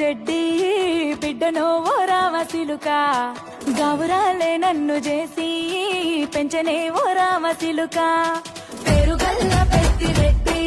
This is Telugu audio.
రెడ్డి బిడ్డనో ఓ రామసిలుక గావురాలే నన్ను చేసి పెంచనే ఓ రామసిలుక పేరు గల్ల పెద్ది రెడ్డి